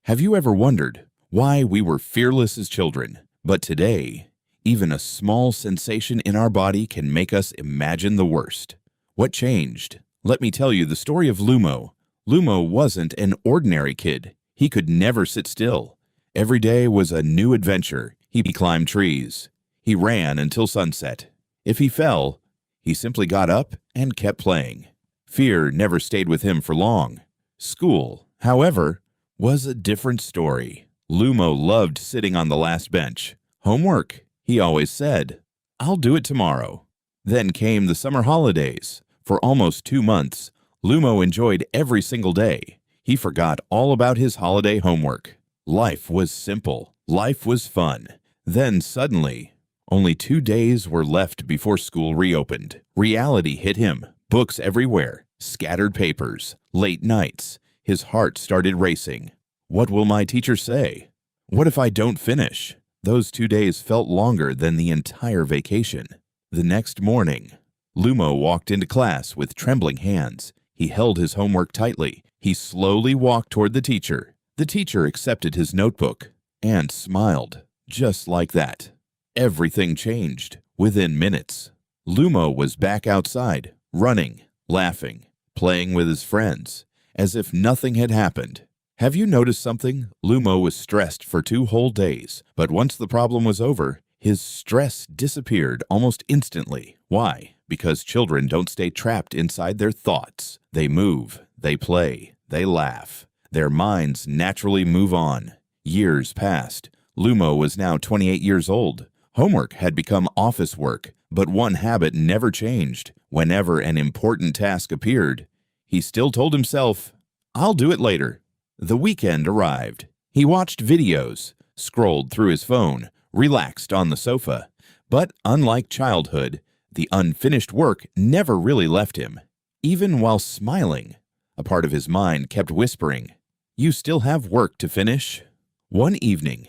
Have you ever wondered why we were fearless as children, but today, even a small sensation in our body can make us imagine the worst? What changed? Let me tell you the story of Lumo. Lumo wasn't an ordinary kid. He could never sit still. Every day was a new adventure. He climbed trees. He ran until sunset. If he fell, he simply got up and kept playing. Fear never stayed with him for long. School, however, was a different story. Lumo loved sitting on the last bench. Homework, he always said, "I'll do it tomorrow." Then came the summer holidays. For almost 2 months, Lumo enjoyed every single day. He forgot all about his holiday homework. Life was simple. Life was fun. Then suddenly, only 2 days were left before school reopened. Reality hit him. Books everywhere, scattered papers, late nights. His heart started racing. What will my teacher say? What if I don't finish? Those 2 days felt longer than the entire vacation. The next morning, Lumo walked into class with trembling hands. He held his homework tightly. He slowly walked toward the teacher. The teacher accepted his notebook and smiled. Just like that. Everything changed within minutes. Lumo was back outside, running, laughing, playing with his friends, as if nothing had happened. Have you noticed something? Lumo was stressed for 2 whole days, but once the problem was over, his stress disappeared almost instantly. Why? Because children don't stay trapped inside their thoughts. They move, they play, they laugh. Their minds naturally move on. Years passed. Lumo was now 28 years old. Homework had become office work, but one habit never changed. Whenever an important task appeared, he still told himself, "I'll do it later." The weekend arrived. He watched videos, scrolled through his phone, relaxed on the sofa. But unlike childhood, the unfinished work never really left him. Even while smiling, a part of his mind kept whispering, "You still have work to finish." One evening,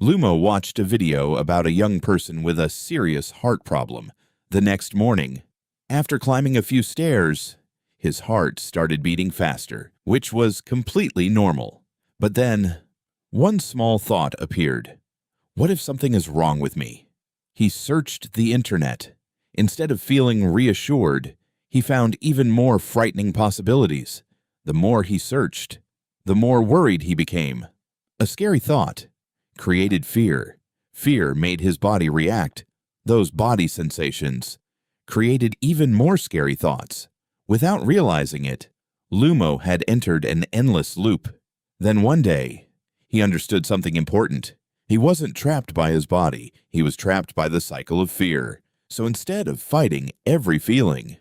Lumo watched a video about a young person with a serious heart problem. The next morning, after climbing a few stairs, his heart started beating faster, which was completely normal. But then, one small thought appeared. What if something is wrong with me? He searched the internet. Instead of feeling reassured, he found even more frightening possibilities. The more he searched, the more worried he became. A scary thought created fear. Fear made his body react. Those body sensations created even more scary thoughts. Without realizing it, Lumo had entered an endless loop. Then one day, he understood something important. He wasn't trapped by his body. He was trapped by the cycle of fear. So instead of fighting every feeling,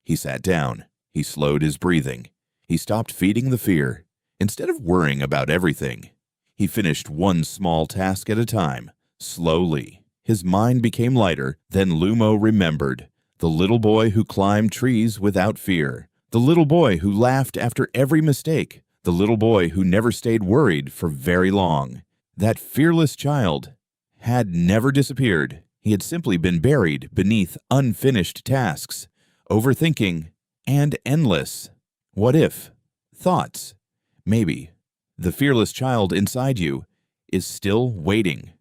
he sat down. He slowed his breathing. He stopped feeding the fear. Instead of worrying about everything, he finished one small task at a time. Slowly, his mind became lighter. Then Lumo remembered the little boy who climbed trees without fear, the little boy who laughed after every mistake, the little boy who never stayed worried for very long. That fearless child had never disappeared. He had simply been buried beneath unfinished tasks, overthinking, and endless what if thoughts. Maybe the fearless child inside you is still waiting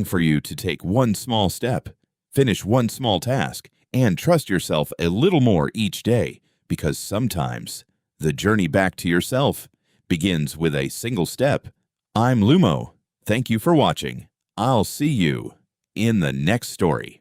for you to take one small step, finish one small task, and trust yourself a little more each day, because sometimes the journey back to yourself begins with a single step. I'm Lumo. Thank you for watching. I'll see you in the next story.